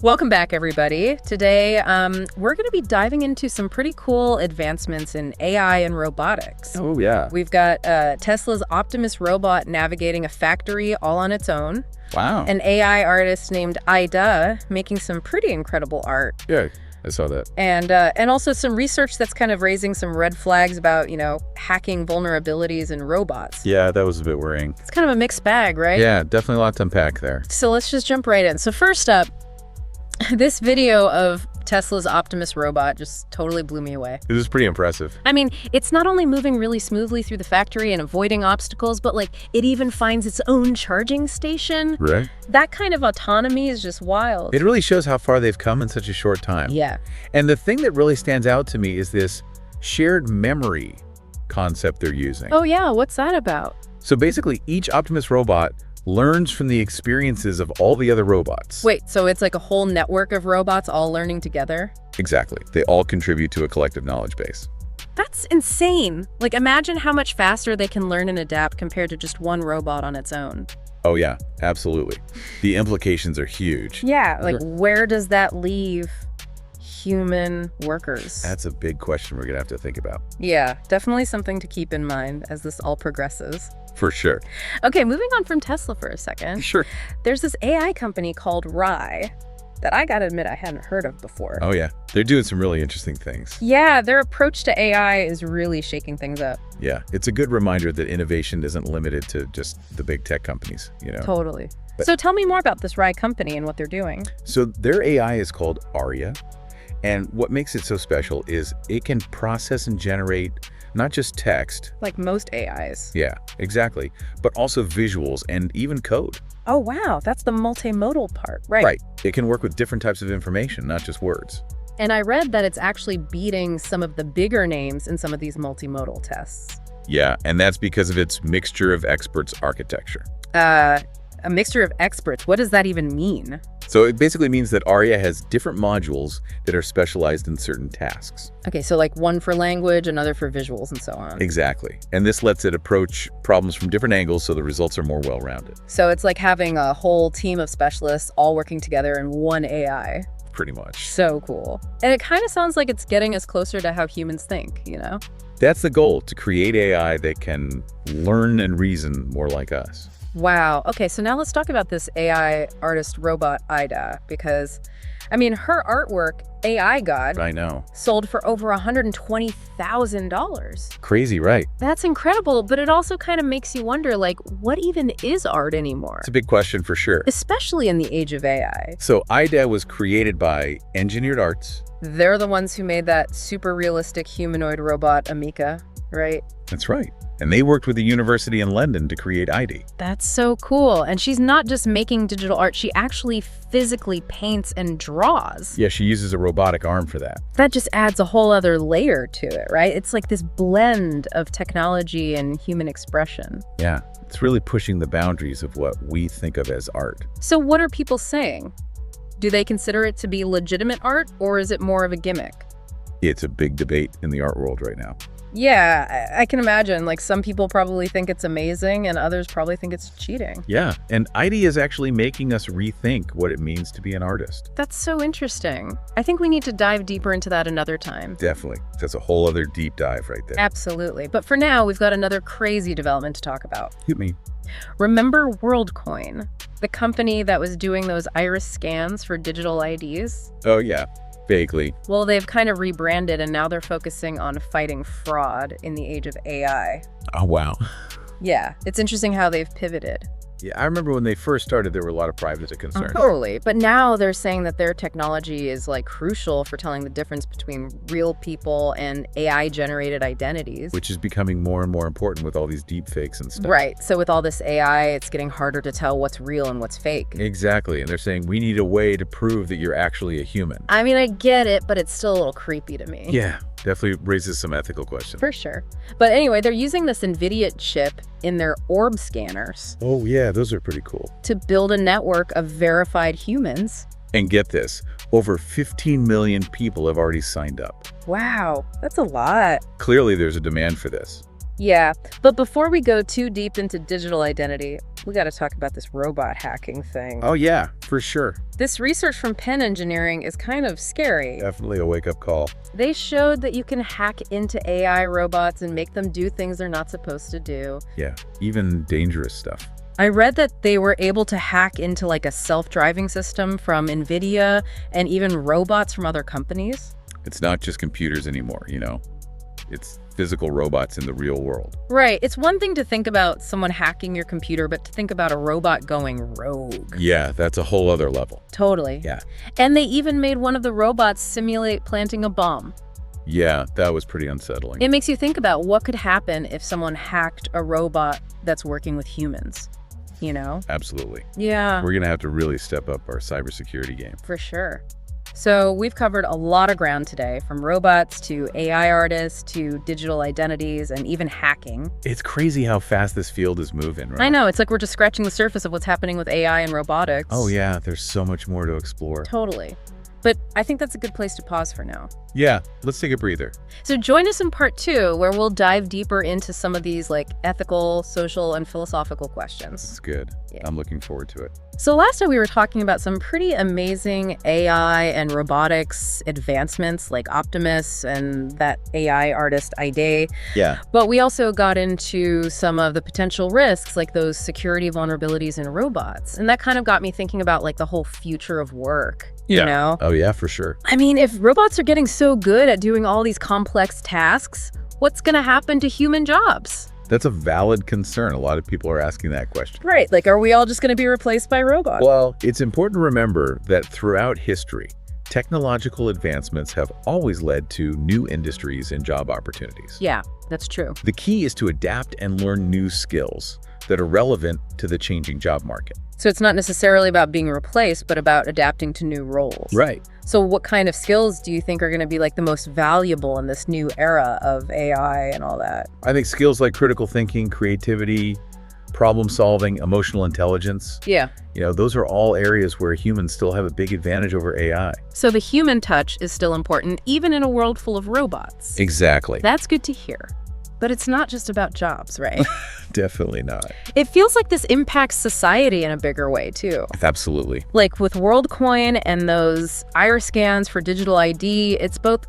Welcome back, everybody. Today, we're going to be diving into some pretty cool advancements in AI and robotics. Oh, yeah. We've got Tesla's Optimus robot navigating a factory all on its own. Wow. An AI artist named Ida making some pretty incredible art. Yeah, I saw that. And also some research that's kind of raising some red flags about, hacking vulnerabilities in robots. Yeah, that was a bit worrying. It's kind of a mixed bag, right? Yeah, definitely a lot to unpack there. So let's just jump right in. So first up, this video of Tesla's Optimus robot just totally blew me away. It was pretty impressive. I mean, it's not only moving really smoothly through the factory and avoiding obstacles, but it even finds its own charging station. Right. That kind of autonomy is just wild. It really shows how far they've come in such a short time. Yeah. And the thing that really stands out to me is this shared memory concept they're using. Oh yeah, what's that about? So basically, each Optimus robot learns from the experiences of all the other robots. Wait, so it's like a whole network of robots all learning together? Exactly. They all contribute to a collective knowledge base. That's insane. Imagine how much faster they can learn and adapt compared to just one robot on its own. Oh yeah, absolutely. The implications are huge. Yeah, where does that leave human workers? That's a big question we're gonna have to think about. Yeah, definitely something to keep in mind as this all progresses. For sure. Okay, moving on from Tesla for a second. Sure. There's this AI company called WhileAI that I gotta admit I hadn't heard of before. Oh yeah, they're doing some really interesting things. Yeah, their approach to AI is really shaking things up. Yeah, it's a good reminder that innovation isn't limited to just the big tech companies, Totally. So tell me more about this WhileAI company and what they're doing. So their AI is called Arya, and what makes it so special is it can process and generate not just text. Like most AIs. Yeah, exactly. But also visuals and even code. Oh, wow. That's the multimodal part, right? Right. It can work with different types of information, not just words. And I read that it's actually beating some of the bigger names in some of these multimodal tests. Yeah, and that's because of its mixture of experts architecture. A mixture of experts. What does that even mean? So it basically means that Arya has different modules that are specialized in certain tasks. Okay, so one for language, another for visuals, and so on. Exactly. And this lets it approach problems from different angles so the results are more well-rounded. So it's like having a whole team of specialists all working together in one AI. Pretty much. So cool. And it kind of sounds like it's getting us closer to how humans think, That's the goal, to create AI that can learn and reason more like us. Wow. Okay, so now let's talk about this AI artist robot, Ida, because, her artwork, AI God, I know. sold for over $120,000. Crazy, right? That's incredible, but it also kind of makes you wonder, what even is art anymore? It's a big question for sure. Especially in the age of AI. So Ida was created by Engineered Arts. They're the ones who made that super realistic humanoid robot, Amika, right? That's right. And they worked with the university in London to create ID. That's so cool. And she's not just making digital art, she actually physically paints and draws. Yeah, she uses a robotic arm for that. That just adds a whole other layer to it, right? It's like this blend of technology and human expression. Yeah, it's really pushing the boundaries of what we think of as art. So what are people saying? Do they consider it to be legitimate art, or is it more of a gimmick? It's a big debate in the art world right now. Yeah, I can imagine. Some people probably think it's amazing and others probably think it's cheating. Yeah, and ID is actually making us rethink what it means to be an artist. That's so interesting. I think we need to dive deeper into that another time. Definitely. That's a whole other deep dive right there. Absolutely. But for now, we've got another crazy development to talk about. Hit me. Remember Worldcoin, the company that was doing those iris scans for digital IDs? Oh, yeah. Vaguely. Well, they've kind of rebranded and now they're focusing on fighting fraud in the age of AI. Oh, wow. Yeah, it's interesting how they've pivoted. Yeah, I remember when they first started, there were a lot of privacy concerns. Totally. But now they're saying that their technology is crucial for telling the difference between real people and AI-generated identities. Which is becoming more and more important with all these deep fakes and stuff. Right. So with all this AI, it's getting harder to tell what's real and what's fake. Exactly. And they're saying we need a way to prove that you're actually a human. I get it, but it's still a little creepy to me. Yeah, definitely raises some ethical questions. For sure. But anyway, they're using this NVIDIA chip in their orb scanners. Oh, yeah, those are pretty cool. To build a network of verified humans. And get this, over 15 million people have already signed up. Wow, that's a lot. Clearly, there's a demand for this. Yeah, but before we go too deep into digital identity, We got to talk about this robot hacking thing. Oh, yeah, for sure. This research from Penn Engineering is kind of scary. Definitely a wake-up call. They showed that you can hack into AI robots and make them do things they're not supposed to do. Yeah, even dangerous stuff. I read that they were able to hack into like a self-driving system from NVIDIA and even robots from other companies. It's not just computers anymore, It's physical robots in the real world. Right. It's one thing to think about someone hacking your computer, but to think about a robot going rogue. Yeah, that's a whole other level. Totally. Yeah. And they even made one of the robots simulate planting a bomb. Yeah, that was pretty unsettling. It makes you think about what could happen if someone hacked a robot that's working with humans, Absolutely. Yeah. We're going to have to really step up our cybersecurity game. For sure. So we've covered a lot of ground today, from robots to AI artists to digital identities and even hacking. It's crazy how fast this field is moving, right? I know. It's like we're just scratching the surface of what's happening with AI and robotics. Oh, yeah. There's so much more to explore. Totally. But I think that's a good place to pause for now. Yeah, let's take a breather. So join us in part 2, where we'll dive deeper into some of these ethical, social, and philosophical questions. It's good. Yeah. I'm looking forward to it. So last time we were talking about some pretty amazing AI and robotics advancements like Optimus and that AI artist Ida. Yeah. But we also got into some of the potential risks, like those security vulnerabilities in robots. And that kind of got me thinking about the whole future of work. Oh, yeah, for sure. I mean, if robots are getting so good at doing all these complex tasks, what's going to happen to human jobs? That's a valid concern. A lot of people are asking that question. Right. Are we all just going to be replaced by robots? Well, it's important to remember that throughout history, technological advancements have always led to new industries and job opportunities. Yeah, that's true. The key is to adapt and learn new skills that are relevant to the changing job market. So it's not necessarily about being replaced, but about adapting to new roles. Right. So what kind of skills do you think are going to be the most valuable in this new era of AI and all that? I think skills like critical thinking, creativity, problem solving, emotional intelligence. Yeah. Those are all areas where humans still have a big advantage over AI. So the human touch is still important, even in a world full of robots. Exactly. That's good to hear. But it's not just about jobs, right? Definitely not. It feels like this impacts society in a bigger way, too. Absolutely. With Worldcoin and those iris scans for digital ID, it's both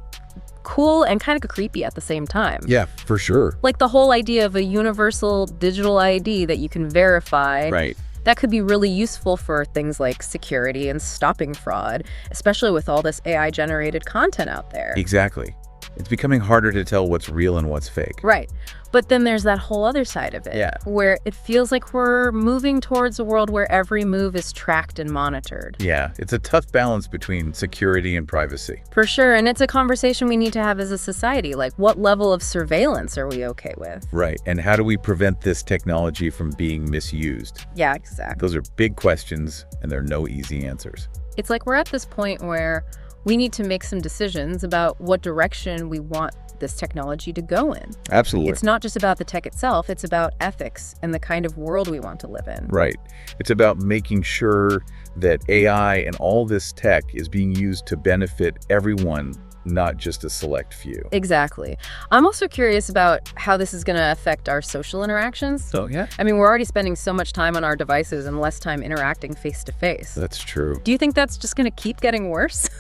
cool and kind of creepy at the same time. Yeah, for sure. The whole idea of a universal digital ID that you can verify. Right. That could be really useful for things like security and stopping fraud, especially with all this AI-generated content out there. Exactly. It's becoming harder to tell what's real and what's fake. Right. But then there's that whole other side of it, where it feels like we're moving towards a world where every move is tracked and monitored. Yeah, it's a tough balance between security and privacy. For sure, and it's a conversation we need to have as a society. What level of surveillance are we okay with? Right, and how do we prevent this technology from being misused? Yeah, exactly. Those are big questions, and there are no easy answers. It's we're at this point where we need to make some decisions about what direction we want this technology to go in. Absolutely. It's not just about the tech itself, it's about ethics and the kind of world we want to live in. Right. It's about making sure that AI and all this tech is being used to benefit everyone, not just a select few. Exactly. I'm also curious about how this is going to affect our social interactions. So, yeah. I mean, we're already spending so much time on our devices and less time interacting face to face. That's true. Do you think that's just going to keep getting worse?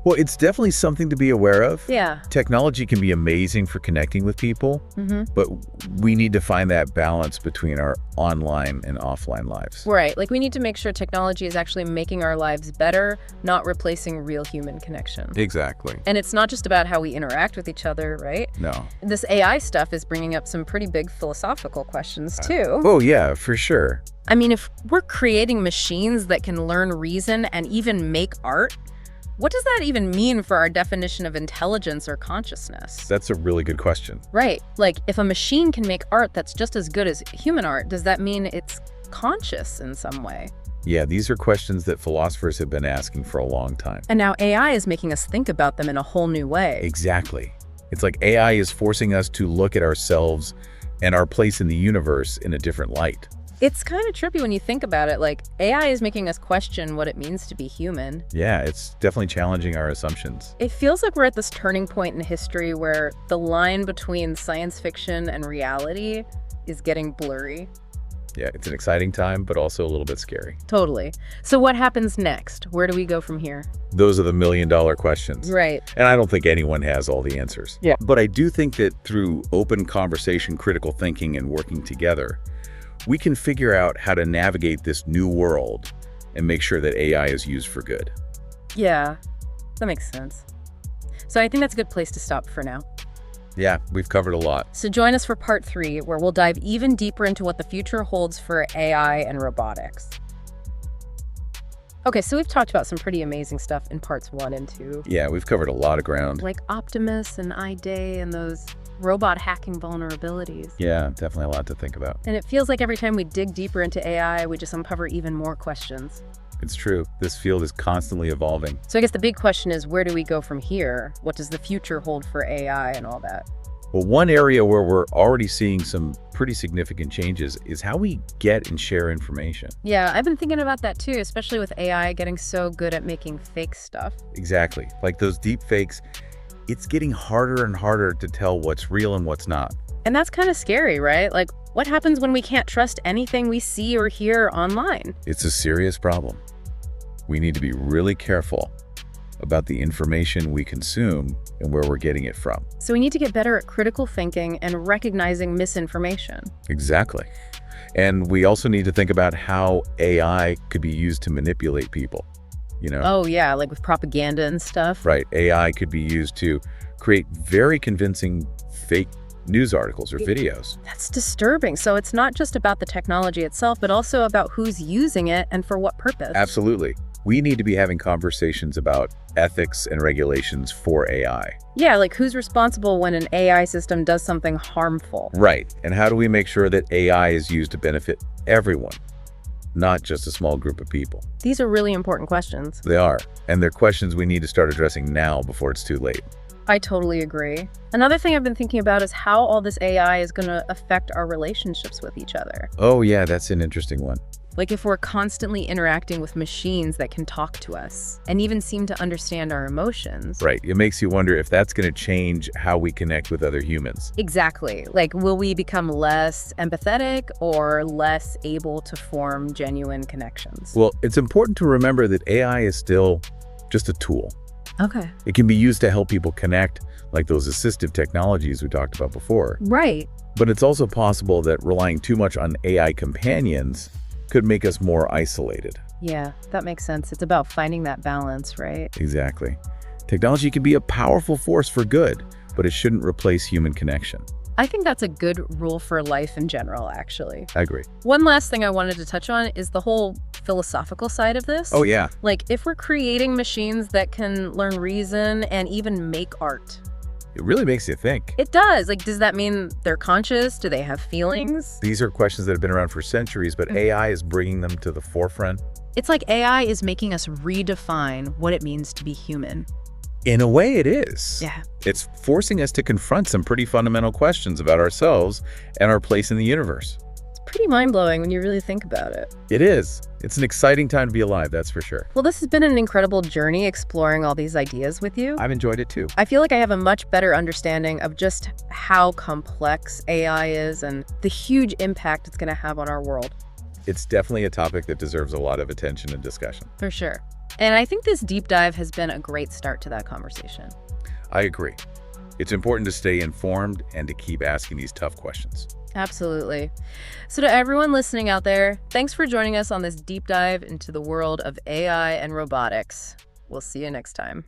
Well, it's definitely something to be aware of. Yeah. Technology can be amazing for connecting with people, but we need to find that balance between our online and offline lives. Right. We need to make sure technology is actually making our lives better, not replacing real human connection. Exactly. And it's not just about how we interact with each other, right? No. This AI stuff is bringing up some pretty big philosophical questions, too. Oh, yeah, for sure. I mean, if we're creating machines that can learn reason and even make art, what does that even mean for our definition of intelligence or consciousness? That's a really good question. Right. If a machine can make art that's just as good as human art, does that mean it's conscious in some way? Yeah, these are questions that philosophers have been asking for a long time. And now AI is making us think about them in a whole new way. Exactly. It's like AI is forcing us to look at ourselves and our place in the universe in a different light. It's kind of trippy when you think about it. AI is making us question what it means to be human. Yeah, it's definitely challenging our assumptions. It feels like we're at this turning point in history where the line between science fiction and reality is getting blurry. Yeah, it's an exciting time, but also a little bit scary. Totally. So what happens next? Where do we go from here? Those are the million-dollar questions. Right. And I don't think anyone has all the answers. Yeah. But I do think that through open conversation, critical thinking, and working together, we can figure out how to navigate this new world and make sure that AI is used for good. Yeah, that makes sense. So I think that's a good place to stop for now. Yeah, we've covered a lot. So join us for part 3, where we'll dive even deeper into what the future holds for AI and robotics. Okay, so we've talked about some pretty amazing stuff in parts 1 and 2. Yeah, we've covered a lot of ground. Like Optimus and IDA and those robot hacking vulnerabilities. Yeah, definitely a lot to think about. And it feels like every time we dig deeper into AI, we just uncover even more questions. It's true. This field is constantly evolving. So I guess the big question is, where do we go from here? What does the future hold for AI and all that? Well, one area where we're already seeing some pretty significant changes is how we get and share information. Yeah, I've been thinking about that too, especially with AI getting so good at making fake stuff. Exactly. Like those deep fakes, it's getting harder and harder to tell what's real and what's not. And that's kind of scary, right? Like, what happens when we can't trust anything we see or hear online? It's a serious problem. We need to be really careful about the information we consume and where we're getting it from. So we need to get better at critical thinking and recognizing misinformation. Exactly. And we also need to think about how AI could be used to manipulate people, you know? Oh yeah, like with propaganda and stuff. Right. AI could be used to create very convincing fake news articles or videos. That's disturbing. So it's not just about the technology itself, but also about who's using it and for what purpose. Absolutely. We need to be having conversations about ethics and regulations for AI. Yeah, like who's responsible when an AI system does something harmful? Right. And how do we make sure that AI is used to benefit everyone, not just a small group of people? These are really important questions. They are. And they're questions we need to start addressing now before it's too late. I totally agree. Another thing I've been thinking about is how all this AI is going to affect our relationships with each other. Oh, yeah, that's an interesting one. Like if we're constantly interacting with machines that can talk to us and even seem to understand our emotions. Right. It makes you wonder if that's going to change how we connect with other humans. Exactly. Like, will we become less empathetic or less able to form genuine connections? Well, it's important to remember that AI is still just a tool. Okay. It can be used to help people connect, like those assistive technologies we talked about before. Right. But it's also possible that relying too much on AI companions could make us more isolated. Yeah, that makes sense. It's about finding that balance, right? Exactly. Technology can be a powerful force for good, but it shouldn't replace human connection. I think that's a good rule for life in general, actually. I agree. One last thing I wanted to touch on is the whole philosophical side of this. Oh, yeah. Like, if we're creating machines that can learn reason and even make art. It really makes you think. It does. Like, does that mean they're conscious? Do they have feelings? These are questions that have been around for centuries, but AI is bringing them to the forefront. It's like AI is making us redefine what it means to be human. In a way, it is. Yeah. It's forcing us to confront some pretty fundamental questions about ourselves and our place in the universe. It's pretty mind-blowing when you really think about it. It is. It's an exciting time to be alive, that's for sure. Well, this has been an incredible journey exploring all these ideas with you. I've enjoyed it too. I feel like I have a much better understanding of just how complex AI is and the huge impact it's going to have on our world. It's definitely a topic that deserves a lot of attention and discussion. For sure. And I think this deep dive has been a great start to that conversation. I agree. It's important to stay informed and to keep asking these tough questions. Absolutely. So to everyone listening out there, thanks for joining us on this deep dive into the world of AI and robotics. We'll see you next time.